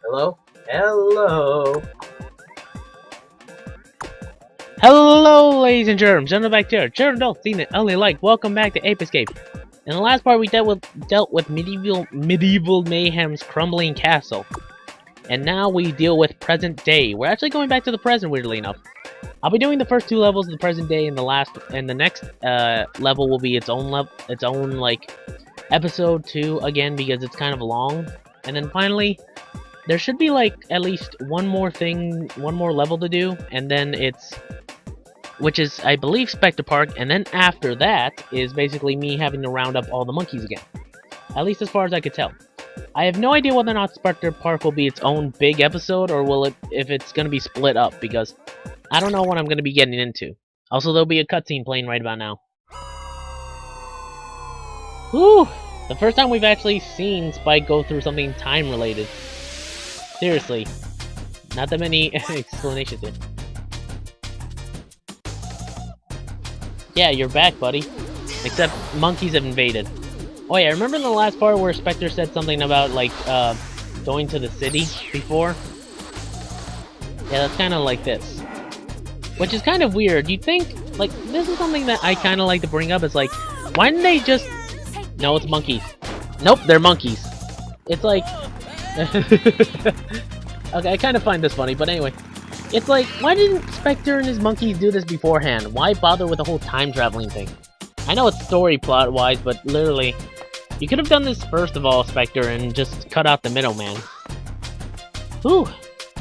Hello? Hello? Hello, ladies and germs. Gentlemen back there. Germ don't seen it. Only like. Welcome back to Ape Escape. In the last part, we dealt with medieval mayhem's crumbling castle, and now we deal with present day. We're actually going back to the present, weirdly enough. I'll be doing the first two levels of the present day, and the next level will be its own like episode 2 again because it's kind of long. And then finally, there should be like at least one more level to do, and then which is, I believe, Spectre Park, and then after that is basically me having to round up all the monkeys again. At least as far as I could tell. I have no idea whether or not Spectre Park will be its own big episode, or if it's going to be split up, because I don't know what I'm going to be getting into. Also, there'll be a cutscene playing right about now. Whew! The first time we've actually seen Spike go through something time-related. Seriously. Not that many explanations here. Yeah, you're back, buddy. Except monkeys have invaded. Oh yeah, remember in the last part where Spectre said something about, like, going to the city before? Yeah, that's kind of like this. Which is kind of weird. You'd think, like, this is something that I kind of like to bring up. It's like, why didn't they just... No, it's monkeys. Nope, they're monkeys. It's like... Okay, I kind of find this funny, but anyway. It's like, why didn't Spectre and his monkeys do this beforehand? Why bother with the whole time-traveling thing? I know it's story plot-wise, but literally, you could have done this first of all, Spectre, and just cut out the middleman. Whew.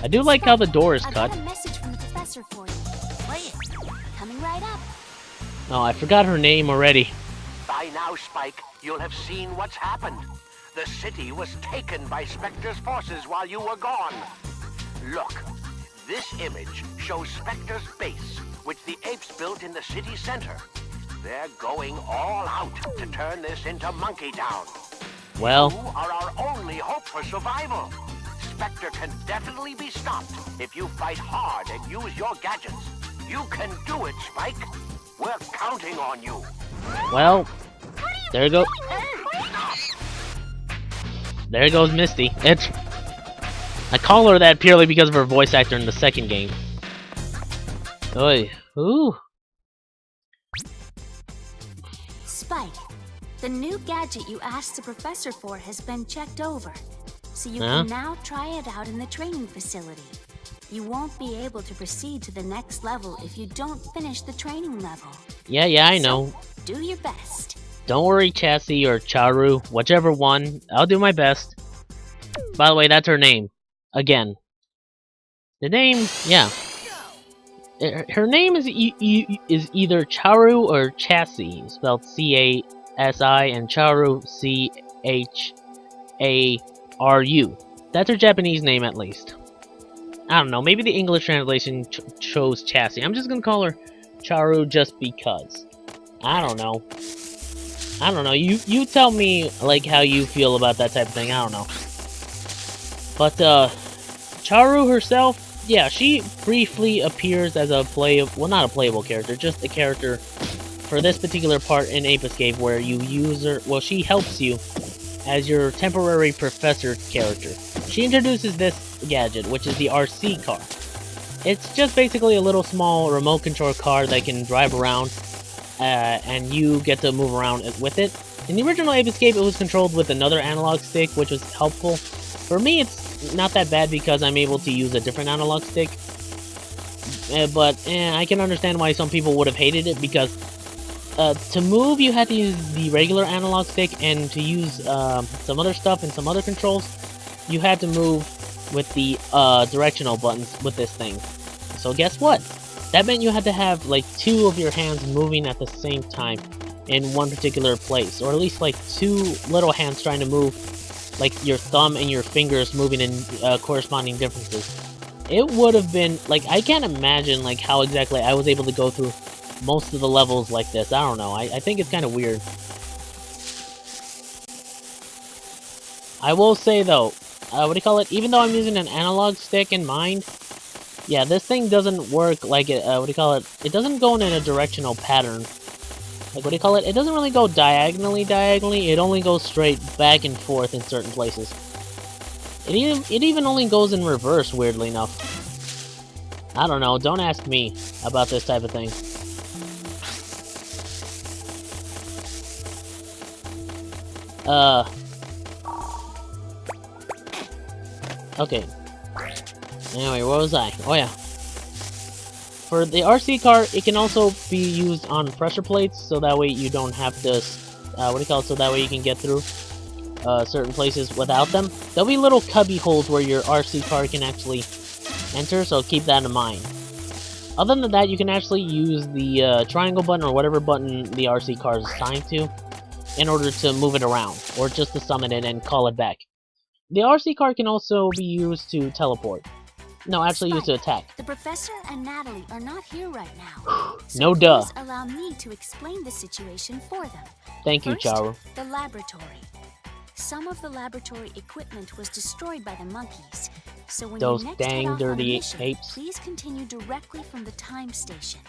I do like how the door is cut. I got a message from the professor for you. Play it. Coming right up. Oh, I forgot her name already. By now, Spike, you'll have seen what's happened. The city was taken by Spectre's forces while you were gone. Look, this image shows Spectre's base, which the apes built in the city center. They're going all out to turn this into Monkey Town. Well, You are our only hope for survival. Spectre can definitely be stopped if you fight hard and use your gadgets. You can do it, Spike. We're counting on you. well, there you go. There goes Misty. I call her that purely because of her voice actor in the second game. Oy. Ooh. Spike, the new gadget you asked the professor for has been checked over. So you Huh? can now try it out in the training facility. You won't be able to proceed to the next level if you don't finish the training level. Yeah, I know. So, do your best. Don't worry, Chassis or Charu, whichever one. I'll do my best. By the way, that's her name. Again. The name, yeah. Her name is is either Charu or Chassis, spelled C-A-S-I, and Charu C-H-A-R-U. That's her Japanese name, at least. I don't know, maybe the English translation chose Chassis. I'm just gonna call her Charu just because. I don't know. You tell me, like, how you feel about that type of thing. I don't know. But, Charu herself, yeah, she briefly appears as a well, not a playable character, just a character for this particular part in Ape Escape where you use her, well, she helps you as your temporary professor character. She introduces this gadget, which is the RC car. It's just basically a little small remote control car that can drive around, and you get to move around with it. In the original Ape Escape, it was controlled with another analog stick, which was helpful. For me, it's not that bad because I'm able to use a different analog stick. But I can understand why some people would have hated it, because to move, you had to use the regular analog stick, and to use some other stuff and some other controls, you had to move with the directional buttons with this thing. So guess what? That meant you had to have like 2 of your hands moving at the same time in one particular place, or at least like 2 little hands trying to move, like your thumb and your fingers moving in corresponding differences. It would have been like, I can't imagine like how exactly I was able to go through most of the levels like this. I don't know. I think it's kind of weird. I will say though, what do you call it? Even though I'm using an analog stick in mind, yeah, this thing doesn't work like it. What do you call it? It doesn't go in a directional pattern. Like, what do you call it? It doesn't really go diagonally. It only goes straight back and forth in certain places. It even only goes in reverse, weirdly enough. I don't know, don't ask me about this type of thing. Okay. Anyway, what was I? Oh yeah. For the RC car, it can also be used on pressure plates, so that way you don't have to, what do you call it, so that way you can get through certain places without them. There'll be little cubby holes where your RC car can actually enter, so keep that in mind. Other than that, you can actually use the triangle button or whatever button the RC car is assigned to in order to move it around, or just to summon it and call it back. The RC car can also be used to teleport. No, actually used to attack. The professor and Natalie are not here right now. So No duh. please allow me to explain the situation for them. Thank you, First, Charu. the laboratory. Some of the laboratory equipment was destroyed by the monkeys. So when Those you next dang head off dirty on a mission, apes. please continue directly from the time station.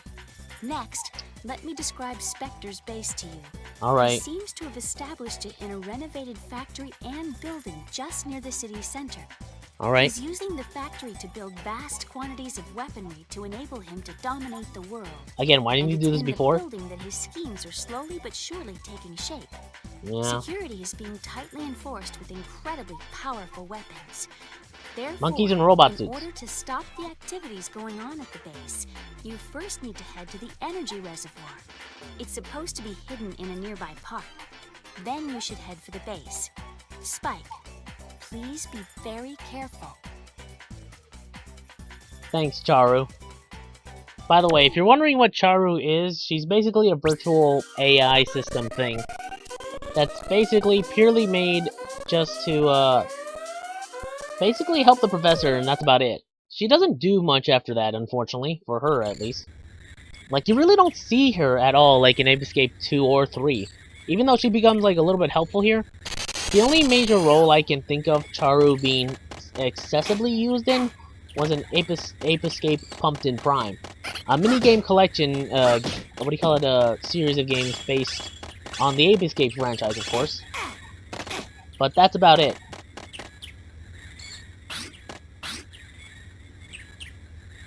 Next, let me describe Spectre's base to you. He Alright. seems to have established it in a renovated factory and building just near the city center. Alright. He's using the factory to build vast quantities of weaponry to enable him to dominate the world. Again, why didn't you And do it's this in before? the building that his schemes are slowly but surely taking shape. Yeah. Security is being tightly enforced with incredibly powerful weapons. Therefore, Monkeys and robot in suits. order to stop the activities going on at the base, you first need to head to the energy reservoir. It's supposed to be hidden in a nearby park. Then you should head for the base. Spike, please be very careful. Thanks, Charu. By the way, if you're wondering what Charu is, she's basically a virtual AI system thing. That's basically purely made just to, basically help the professor, and that's about it. She doesn't do much after that, unfortunately, for her at least. Like, you really don't see her at all, like in Ape Escape 2 or 3. Even though she becomes, like, a little bit helpful here, the only major role I can think of Charu being excessively used in was an Ape Escape Pumpkin Prime. A minigame collection, what do you call it, a series of games based on the Ape Escape franchise, of course. But that's about it.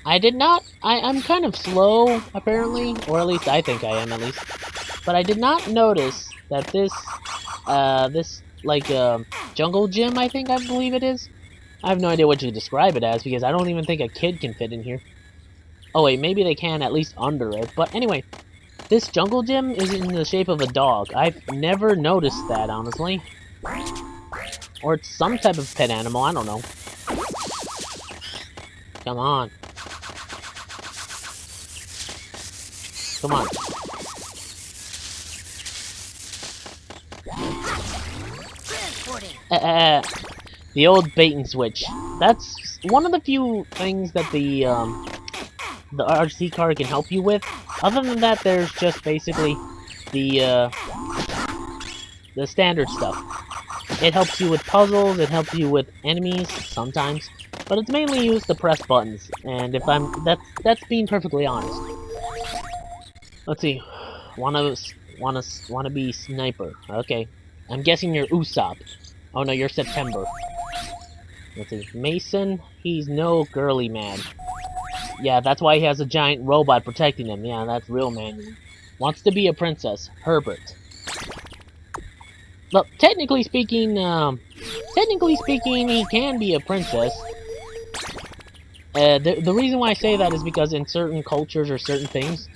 I'm kind of slow, apparently, or at least I think I am, at least. But I did not notice that this jungle gym, I believe it is. I have no idea what you describe it as, because I don't even think a kid can fit in here. Oh wait, maybe they can, at least under it. But anyway, this jungle gym is in the shape of a dog. I've never noticed that, honestly. Or it's some type of pet animal, I don't know. Come on. Come on. The old bait and switch. That's one of the few things that the RC car can help you with. Other than that, there's just basically the standard stuff. It helps you with puzzles, it helps you with enemies, sometimes. But it's mainly used to press buttons, and if that's being perfectly honest. Let's see. Wanna be sniper. Okay. I'm guessing you're Usopp. Oh no, you're September. Let's see. Mason, he's no girly man. Yeah, that's why he has a giant robot protecting him. Yeah, that's real man. Wants to be a princess. Herbert. Well, technically speaking, he can be a princess. The reason why I say that is because in certain cultures or certain things,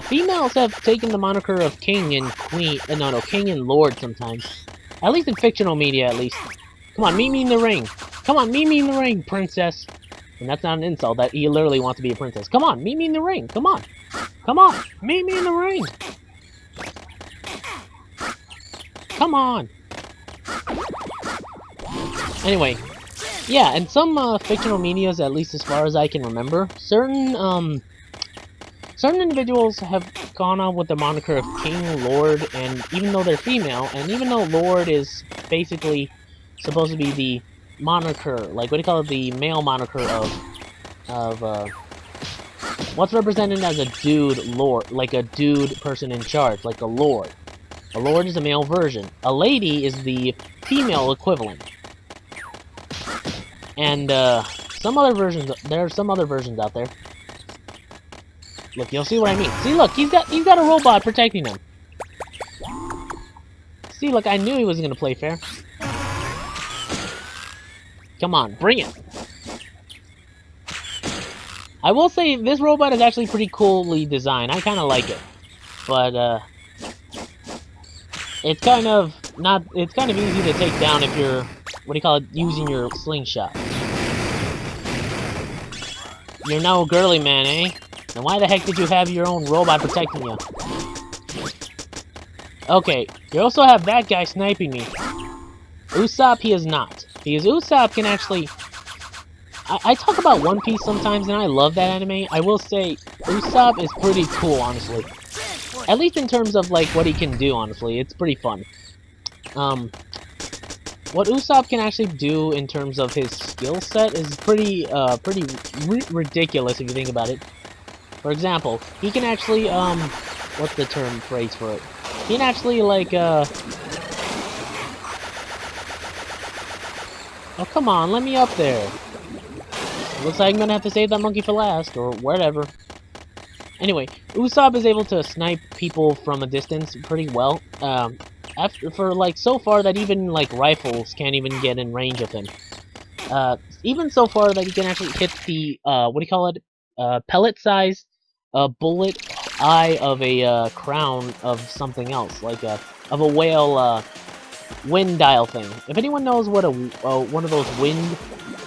females have taken the moniker of king and queen. No, king and lord sometimes. At least in fictional media, at least. Come on, meet me in the ring. Come on, meet me in the ring, princess. And that's not an insult. That he literally wants to be a princess. Come on, meet me in the ring. Come on, come on, meet me in the ring. Come on. Anyway. Yeah, in some fictional medias, at least as far as I can remember, certain individuals have gone on with the moniker of King, Lord, and even though they're female, and even though Lord is basically supposed to be the moniker, like, what do you call it, the male moniker of what's represented as a dude lord, like a dude person in charge, like a lord. A lord is a male version. A lady is the female equivalent. And some other versions. There are some other versions out there. Look, you'll see what I mean. See, look, he's got a robot protecting him. See, look, I knew he wasn't gonna play fair. Come on, bring it. I will say this robot is actually pretty coolly designed. I kind of like it, but it's kind of not. It's kind of easy to take down if you're, what do you call it, using your slingshot. You're no girly man, eh? Then why the heck did you have your own robot protecting you? Okay, you also have that guy sniping me. Usopp, he is not. Because Usopp can actually... I talk about One Piece sometimes, and I love that anime. I will say, Usopp is pretty cool, honestly. At least in terms of, like, what he can do, honestly. It's pretty fun. What Usopp can actually do in terms of his skill set is pretty ridiculous if you think about it. For example, he can actually, what's the term phrase for it? He can actually, like, oh, come on, let me up there. Looks like I'm gonna have to save that monkey for last, or whatever. Anyway, Usopp is able to snipe people from a distance pretty well. So far that even, like, rifles can't even get in range of him. Even so far that he can actually hit the, what do you call it? Pellet-sized, bullet eye of a, crown of something else. Like, of a whale, wind dial thing. If anyone knows what one of those wind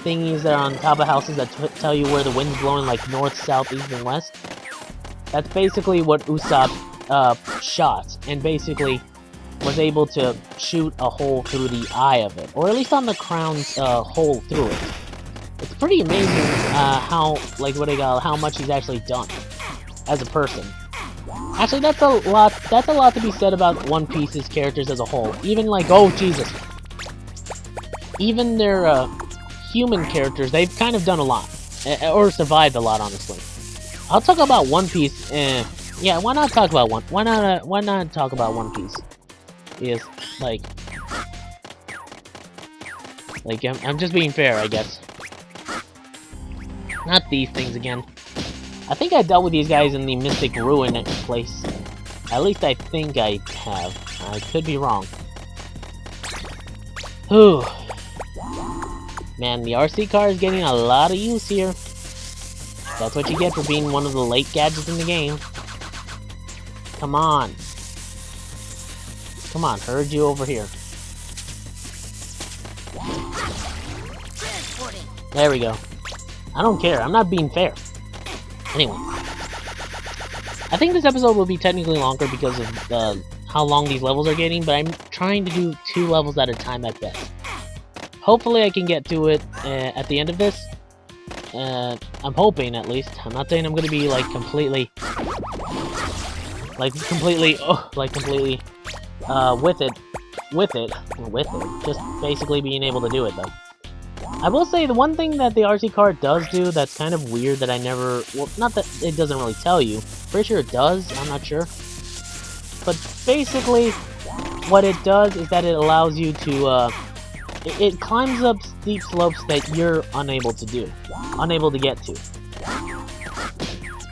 thingies that are on top of houses that tell you where the wind's blowing, like north, south, east, and west, that's basically what Usopp shot, and basically was able to shoot a hole through the eye of it, or at least on the crown's hole through it. It's pretty amazing how, like, how much he's actually done as a person. Actually, that's a lot to be said about One Piece's characters as a whole. Even, like, oh Jesus, even their human characters, they've kind of done a lot, or survived a lot, honestly. I'll talk about One Piece. Yeah, why not talk about Why not talk about One Piece? Is like I'm just being fair, I guess. Not these things again. I think I dealt with these guys in the Mystic Ruin place. At least I think I have. I could be wrong. Whew. Man, the RC car is getting a lot of use here. That's what you get for being one of the late gadgets in the game. Come on. Come on, herd you over here. There we go. I don't care, I'm not being fair. Anyway. I think this episode will be technically longer because of how long these levels are getting, but I'm trying to do 2 levels at a time at best. Hopefully I can get to it at the end of this. I'm hoping, at least. I'm not saying I'm gonna be, like, completely with it. Just basically being able to do it, though. I will say, the one thing that the RC car does do that's kind of weird that I never... Well, not that it doesn't really tell you. Pretty sure it does, I'm not sure. But basically, what it does is that it allows you to, it climbs up steep slopes that you're unable to get to.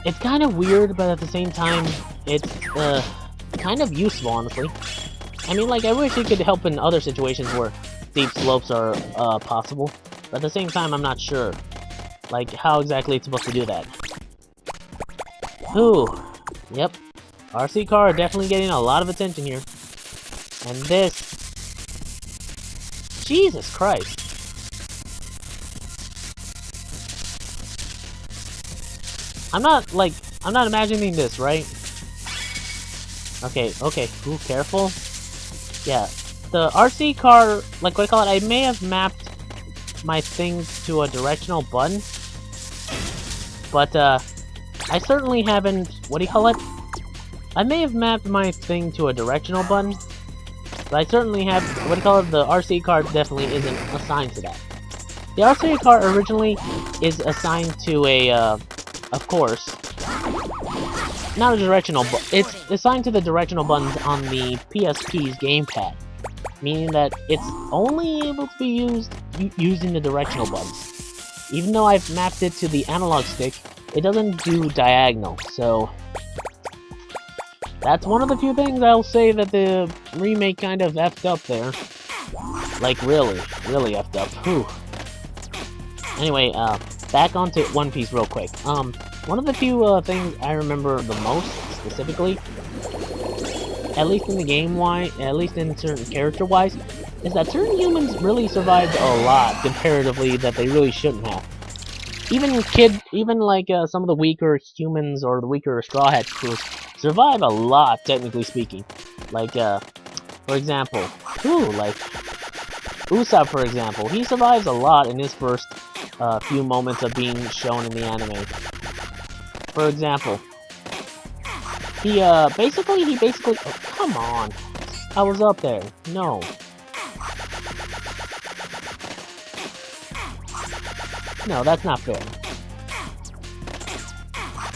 It's kind of weird, but at the same time, it's, kind of useful, honestly. I mean, like, I wish it could help in other situations where steep slopes are, possible. But at the same time, I'm not sure, like, how exactly it's supposed to do that. Ooh. Yep. RC car definitely getting a lot of attention here. And this... Jesus Christ. I'm not imagining this, right? Okay. Ooh, careful. Yeah. The RC car, like, what I call it, I may have mapped my things to a directional button. But, I certainly haven't... What do you call it? I may have mapped my thing to a directional button. But I certainly have... What do you call it? The RC car definitely isn't assigned to that. The RC car originally is assigned to a, of course... Not a directional button. It's assigned to the directional buttons on the PSP's gamepad. Meaning that it's only able to be used using the directional buttons. Even though I've mapped it to the analog stick, it doesn't do diagonal, so that's one of the few things I'll say that the remake kind of effed up there. Like, really effed up. Whew. Anyway, back onto One Piece real quick. One of the few things I remember the most, specifically, at least in the game-wise, at least in certain character-wise, is that certain humans really survived a lot, comparatively, that they really shouldn't have. Even like some of the weaker humans or the weaker Straw Hat crews survive a lot, technically speaking. Like, for example, like Usopp, for example, he survives a lot in his first few moments of being shown in the anime. For example, he basically, oh, come on, I was up there, no. No, that's not fair.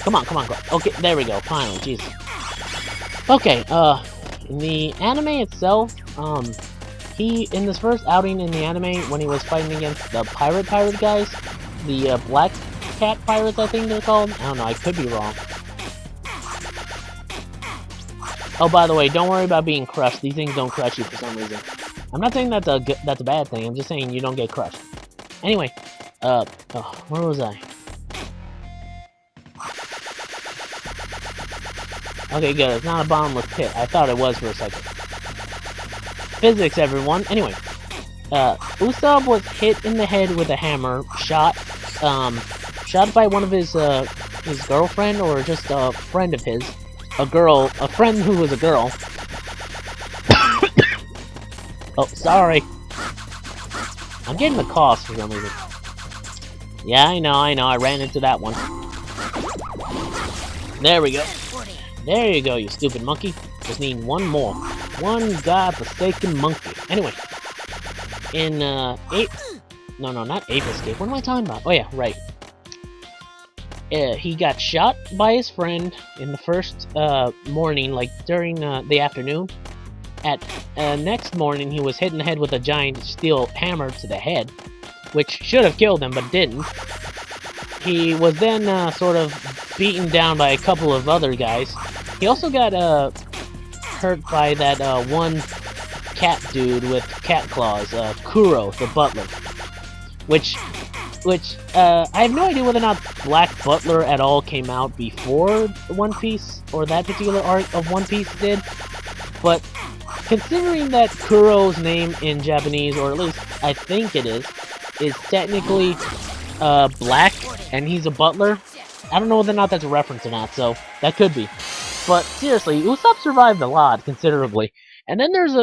Come on, go. Okay, there we go, finally, Jesus. Okay, in the anime itself, in this first outing in the anime, when he was fighting against the pirate guys, the Black Cat Pirates, I think they're called. I don't know, I could be wrong. Oh, by the way, don't worry about being crushed. These things don't crush you for some reason. I'm not saying that's a bad thing, I'm just saying you don't get crushed. Anyway, where was I? Okay, good, it's not a bottomless pit. I thought it was for a second. Physics, everyone. Anyway, Usopp was hit in the head with a hammer, shot by one of his girlfriend, or just a friend of his. A friend who was a girl. Oh, sorry. I'm getting the cough for some reason. Yeah, I know, I ran into that one. There we go. There you go, you stupid monkey. Just need one more. One godforsaken monkey. Anyway, in not Ape Escape. What am I talking about? Oh yeah, right. He got shot by his friend in the first morning, like during the afternoon. At next morning, he was hit in the head with a giant steel hammer to the head, which should have killed him, but didn't. He was then sort of beaten down by a couple of other guys. He also got hurt by that one cat dude with cat claws, Kuro, the butler. Which I have no idea whether or not Black Butler at all came out before One Piece, or that particular arc of One Piece did. But considering that Kuro's name in Japanese, or at least I think it is technically black, and he's a butler, I don't know whether or not that's a reference or not, so that could be. But seriously, Usopp survived a lot, considerably. And then there's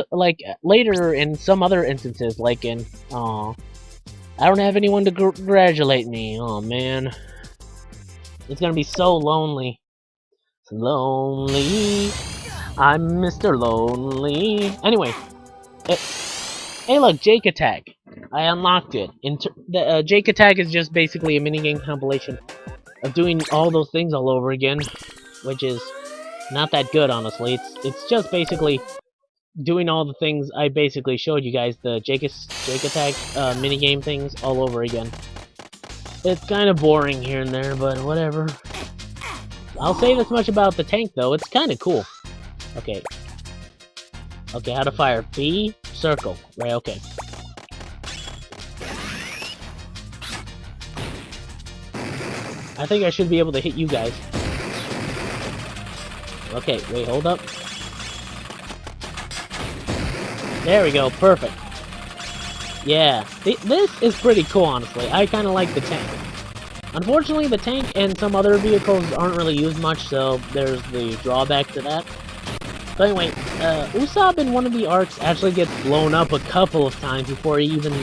later in some other instances, like in, I don't have anyone to congratulate me. Oh man, it's gonna be so lonely. It's lonely. I'm Mr. Lonely. Anyway, hey look, Jake Attack. I unlocked it. The Jake Attack is just basically a minigame compilation of doing all those things all over again, which is not that good, honestly. It's just basically doing all the things I basically showed you guys, the Jake Attack minigame things all over again. It's kind of boring here and there, but whatever. I'll say this much about the tank, though. It's kind of cool. Okay. Okay, how to fire. B, circle. Right, okay. I think I should be able to hit you guys. Okay, wait, hold up. There we go, perfect. Yeah, this is pretty cool, honestly. I kind of like the tank. Unfortunately, the tank and some other vehicles aren't really used much, so there's the drawback to that. But anyway, Usopp in one of the arcs actually gets blown up a couple of times before he even,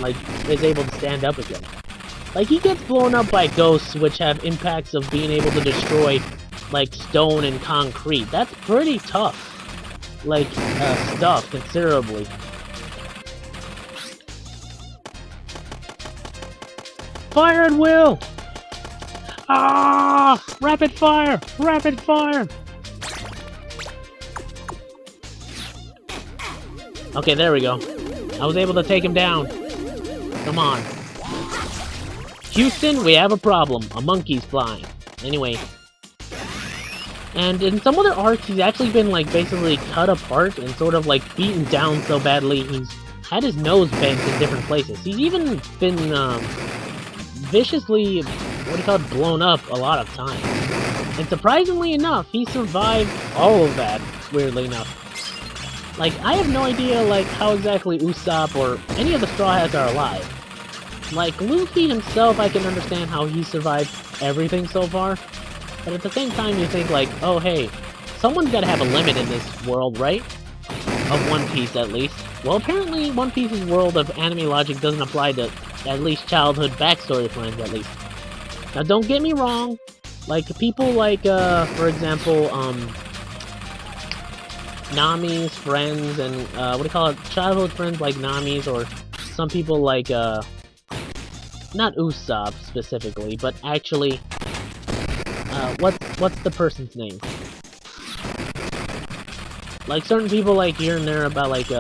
is able to stand up again. He gets blown up by ghosts, which have impacts of being able to destroy, stone and concrete. That's pretty tough. Stuff, considerably. Fire at will! Ah! Rapid fire! Rapid fire! Okay, there we go. I was able to take him down. Come on. Houston, we have a problem. A monkey's flying. Anyway. And in some other arcs, he's actually been, like, basically cut apart and sort of, like, beaten down so badly he's had his nose bent in different places. He's even been, viciously, blown up a lot of times. And surprisingly enough, he survived all of that, weirdly enough. Like, I have no idea, like, how exactly Usopp or any of the Straw Hats are alive. Like, Luffy himself, I can understand how he survived everything so far. But at the same time, you think, like, oh, hey, someone's gotta have a limit in this world, right? Of One Piece, at least. Well, apparently, One Piece's world of anime logic doesn't apply to at least childhood backstory friends, at least. Now, don't get me wrong. Like, people like, for example, Nami's friends and, childhood friends like Nami's, or some people like, not Usopp specifically, but actually, what's the person's name? Like, certain people, like, here and there about, like,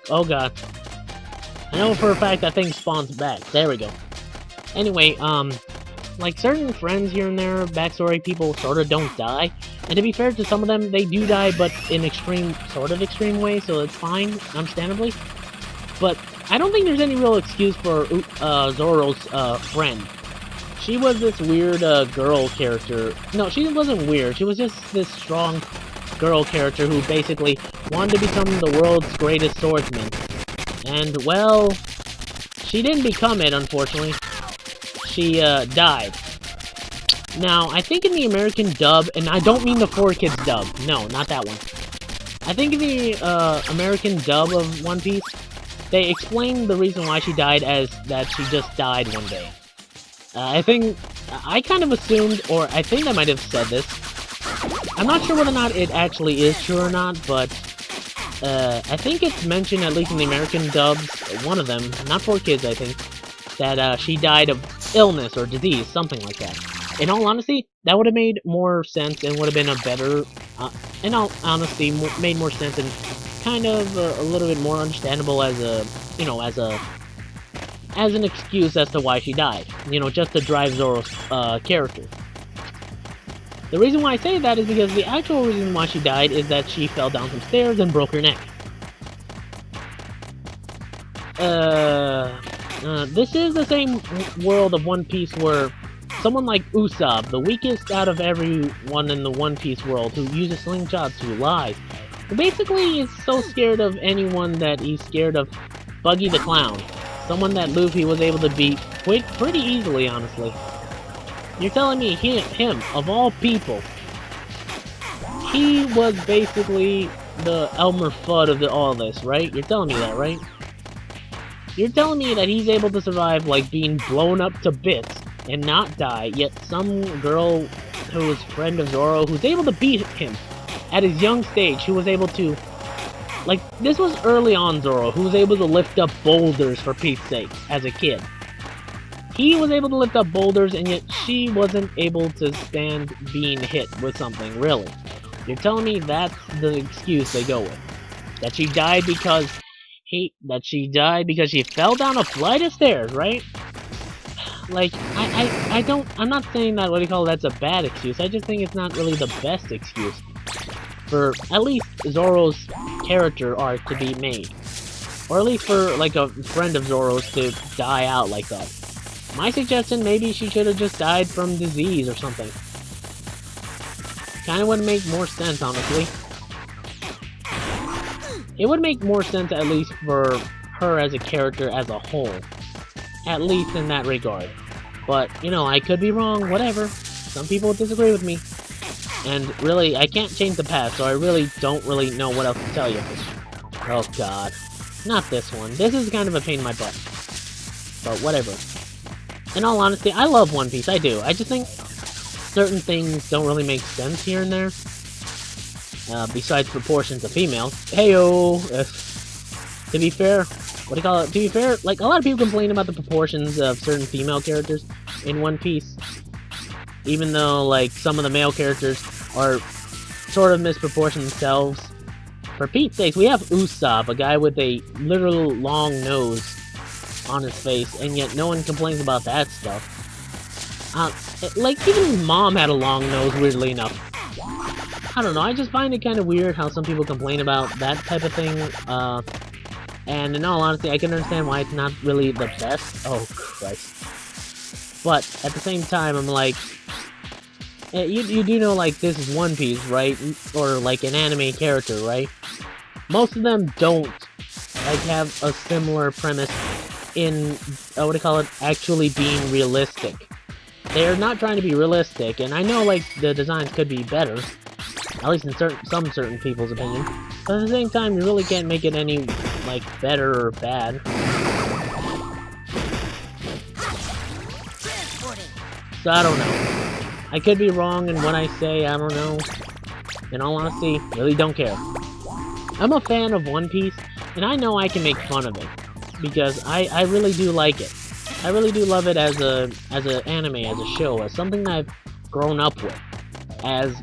oh god. I know for a fact that thing spawns back. There we go. Anyway, like certain friends here and there, backstory people sort of don't die. And to be fair to some of them, they do die, but in sort of extreme way, so it's fine, understandably. But I don't think there's any real excuse for Zoro's friend. She was this weird girl character. No, she wasn't weird. She was just this strong girl character who basically wanted to become the world's greatest swordsman. And, well, she didn't become it, unfortunately. She died. Now, I think in the American dub, and I don't mean the 4Kids dub. No, not that one. I think in the American dub of One Piece, they explain the reason why she died as that she just died one day. I kind of assumed, or I think I might have said this. I'm not sure whether or not it actually is true or not, but I think it's mentioned, at least in the American dubs, one of them, not 4Kids, I think, that she died of illness or disease, something like that. In all honesty, that would have made more sense and would have been a better, in all honesty, made more sense and kind of a little bit more understandable as a, you know, as an excuse as to why she died. You know, just to drive Zoro's character. The reason why I say that is because the actual reason why she died is that she fell down some stairs and broke her neck. This is the same world of One Piece where someone like Usopp, the weakest out of everyone in the One Piece world, who uses slingshots, who lies, who basically is so scared of anyone that he's scared of Buggy the Clown. Someone that Luffy was able to beat pretty easily, honestly. You're telling me him, of all people, he was basically the Elmer Fudd of all this, right? You're telling me that, right? You're telling me that he's able to survive, like, being blown up to bits and not die, yet some girl who is friend of Zoro, who's able to beat him at his young stage, who was able to, like, this was early on Zoro, who was able to lift up boulders, for Pete's sake, as a kid. He was able to lift up boulders, and yet she wasn't able to stand being hit with something, really. You're telling me that's the excuse they go with? That she died because she fell down a flight of stairs, right? Like, I'm not saying that, that's a bad excuse. I just think it's not really the best excuse for, at least, Zoro's character arc to be made. Or at least for, like, a friend of Zoro's to die out like that. My suggestion, maybe she should have just died from disease or something. Kinda would make more sense, honestly. It would make more sense, at least for her as a character as a whole. At least in that regard. But, you know, I could be wrong, whatever. Some people disagree with me. And really, I can't change the past, so I really don't really know what else to tell you. Oh god. Not this one. This is kind of a pain in my butt. But whatever. In all honesty, I love One Piece, I do. I just think certain things don't really make sense here and there. Besides proportions of females. Heyo! To be fair, what do you call it? To be fair, like, a lot of people complain about the proportions of certain female characters in One Piece. Even though, like, some of the male characters are sort of misproportioned themselves. For Pete's sakes, we have Usopp, a guy with a literal long nose on his face, and yet no one complains about that stuff. Like, even his mom had a long nose, weirdly enough. I don't know, I just find it kind of weird how some people complain about that type of thing, and in all honesty, I can understand why it's not really the best. Oh, Christ. But, at the same time, I'm like, you do know, like, this is One Piece, right? Or, like, an anime character, right? Most of them don't, like, have a similar premise in, what do you call it, actually being realistic. They're not trying to be realistic, and I know, like, the designs could be better, at least in some certain people's opinion, but at the same time, you really can't make it any, like, better or bad. So, I don't know. I could be wrong in what I say, I don't know. In all honesty, really don't care. I'm a fan of One Piece, and I know I can make fun of it, because I really do like it. I really do love it as an anime, as a show, as something that I've grown up with. As,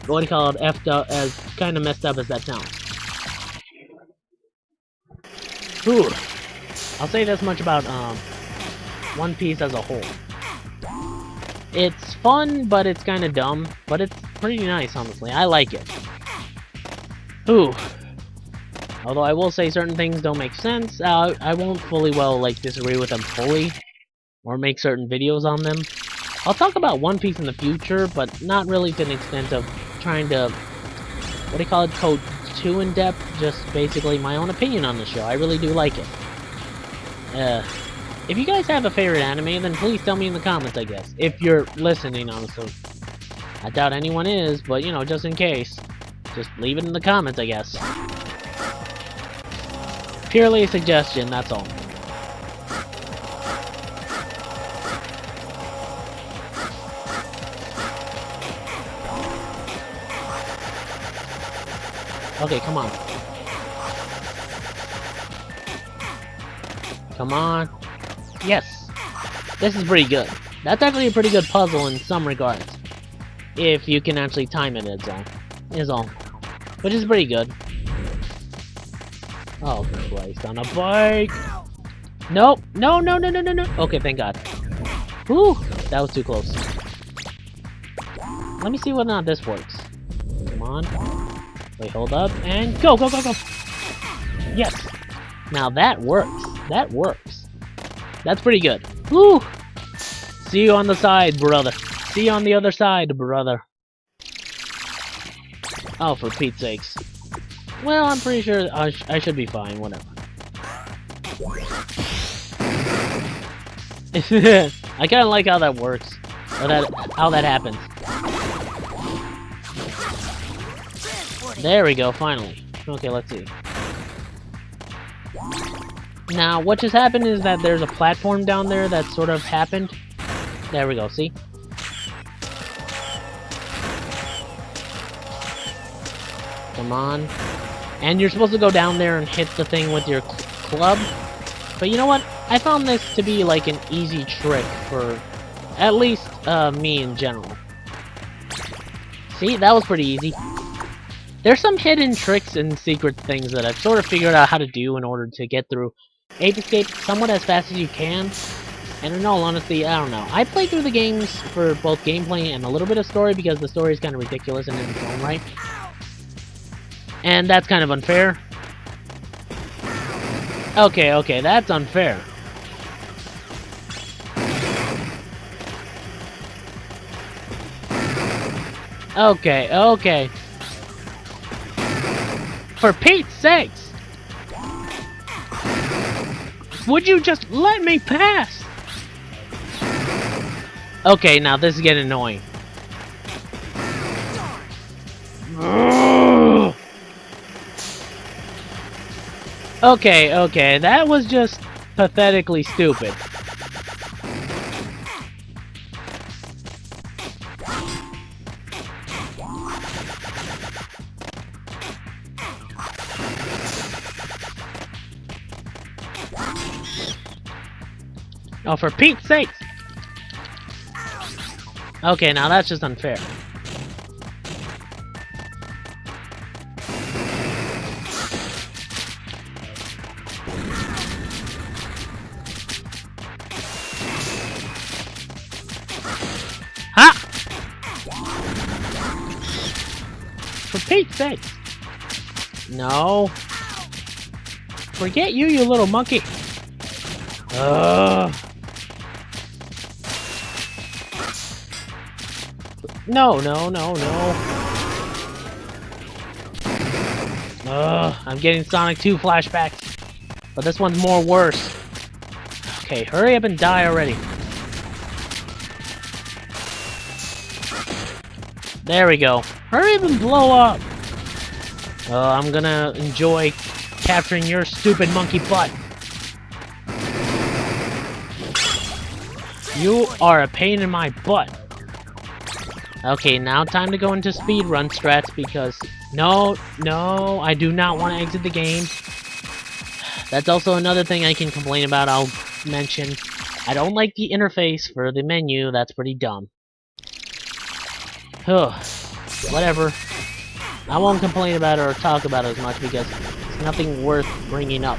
what do you call it, effed up, as kind of messed up as that sounds. Whew. I'll say this much about, One Piece as a whole. It's fun, but it's kind of dumb, but it's pretty nice, honestly. I like it. Whew. Although I will say certain things don't make sense, I won't fully disagree with them fully, or make certain videos on them. I'll talk about One Piece in the future, but not really to an extent of trying to, what do you call it, go too in-depth, just basically my own opinion on the show. I really do like it. If you guys have a favorite anime, then please tell me in the comments, I guess. If you're listening, honestly. I doubt anyone is, but, you know, just in case. Just leave it in the comments, I guess. Purely a suggestion, that's all. Okay, come on. Come on. Yes! This is pretty good. That's actually a pretty good puzzle in some regards. If you can actually time it, is all. Which is pretty good. Oh, Christ, on a bike! Nope! No, no, no, no, no, no! Okay, thank God. Whew! That was too close. Let me see whether or not this works. Come on. Wait, hold up, and go, go, go, go! Yes! Now that works. That works. That's pretty good. Whew! See you on the side, brother. See you on the other side, brother. Oh, for Pete's sakes. Well, I'm pretty sure I should be fine, whatever. I kinda like how that works. Or how that happens. There we go, finally. Okay, let's see. Now, what just happened is that there's a platform down there that sort of happened. There we go, see? Come on. And you're supposed to go down there and hit the thing with your club. But you know what? I found this to be like an easy trick for at least me in general. See, that was pretty easy. There's some hidden tricks and secret things that I've sort of figured out how to do in order to get through Ape Escape somewhat as fast as you can. And in all honesty, I don't know. I played through the games for both gameplay and a little bit of story because the story is kind of ridiculous in its own right. And that's kind of unfair. Okay, okay, that's unfair. Okay, okay. For Pete's sakes! Would you just let me pass? Okay, now this is getting annoying. Okay, okay, that was just pathetically stupid. Oh, for Pete's sake! Okay, now that's just unfair. Ha! For Pete's sake! No. Forget you, you little monkey. Ugh. No, no, no, no. Ugh, I'm getting Sonic 2 flashbacks. But this one's more worse. Okay, hurry up and die already. There we go. Hurry up and blow up. I'm gonna enjoy capturing your stupid monkey butt. You are a pain in my butt. Okay, now time to go into speedrun strats because... No, no, I do not want to exit the game. That's also another thing I can complain about, I'll mention. I don't like the interface for the menu, that's pretty dumb. Ugh, whatever. I won't complain about it or talk about it as much because it's nothing worth bringing up.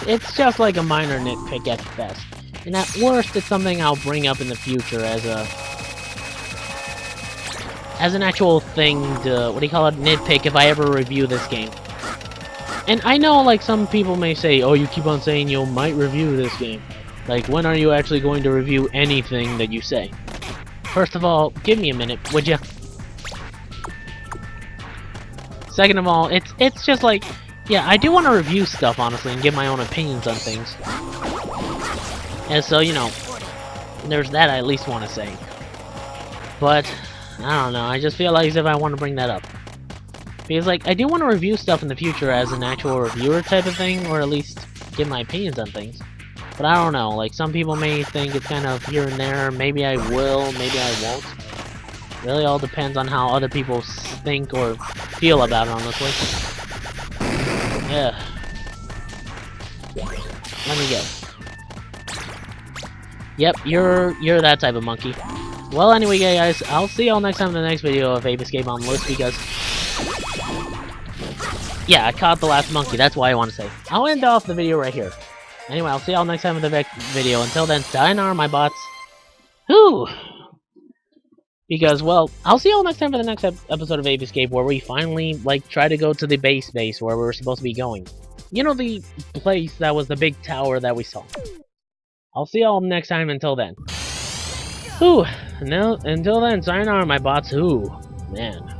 It's just like a minor nitpick at best. And at worst, it's something I'll bring up in the future as an actual thing to, what do you call it, nitpick if I ever review this game. And I know, like, some people may say, oh, you keep on saying you might review this game. Like, when are you actually going to review anything that you say? First of all, give me a minute, would ya? Second of all, it's just like, yeah, I do want to review stuff, honestly, and give my own opinions on things. And so, you know, there's that I at least want to say. But, I don't know, I just feel like as if I want to bring that up. Because, like, I do want to review stuff in the future as an actual reviewer type of thing, or at least give my opinions on things. But I don't know, like, some people may think it's kind of here and there, maybe I will, maybe I won't. Really all depends on how other people think or feel about it, honestly. Yeah. Let me guess. Yep, you're that type of monkey. Well, anyway, guys, I'll see y'all next time in the next video of Ape Escape on the list because... yeah, I caught the last monkey, that's why I want to say. I'll end off the video right here. Anyway, I'll see y'all next time in the video. Until then, sayonara, my bots. Whew! Because, well, I'll see y'all next time for the next episode of Ape Escape, where we finally, like, try to go to the base where we were supposed to be going. You know, the place that was the big tower that we saw. I'll see y'all next time until then. Whew! Until then, sayonara, my bots. Ooh, man.